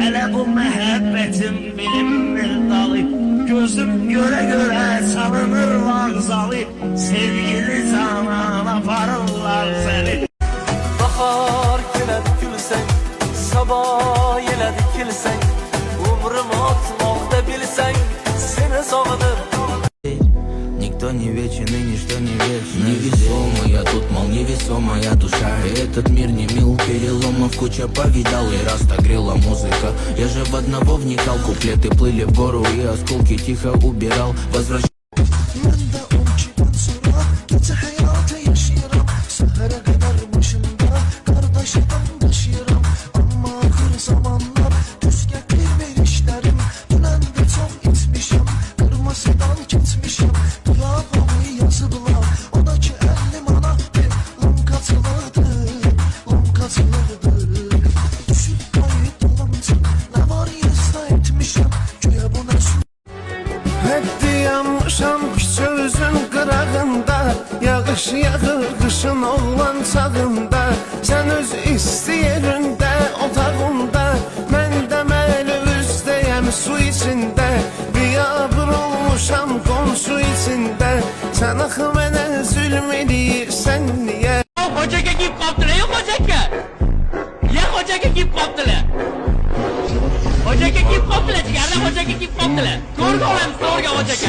Hele bu muhabbetim bilinmir dalı. Gözüm göre göre salınır vanzalı. Sevgili zaman aparırlar seni. Bahar geledi gülsen, sabah geledi kilsen, umrimi atmakta bilsen, seni sağınır. Никто не вечен и ничто не вечно. Невесомая, тут мол невесомая душа. И этот мир не мил, переломов куча повидал. И раз так грела музыка, я же в одного вникал. Куплеты плыли в гору и осколки тихо убирал. Возвращался. Yanmışam sözün qırağında, yağış yağır qışın olan çağında. Sen öz istəyərində, otağında, mən də məli üzdəyəm su içində. Biyabır olmuşam qonşu içində, sən axı mənə zülm edirsən niyə? Hocaga giyib qopdilar, hojaga. Ya hojaga giyib qopdilar. Hojaga giyib qopdilar, jigarlar hojaga giyib qopdilar. Ko'rga olamiz, ko'rga hojaga.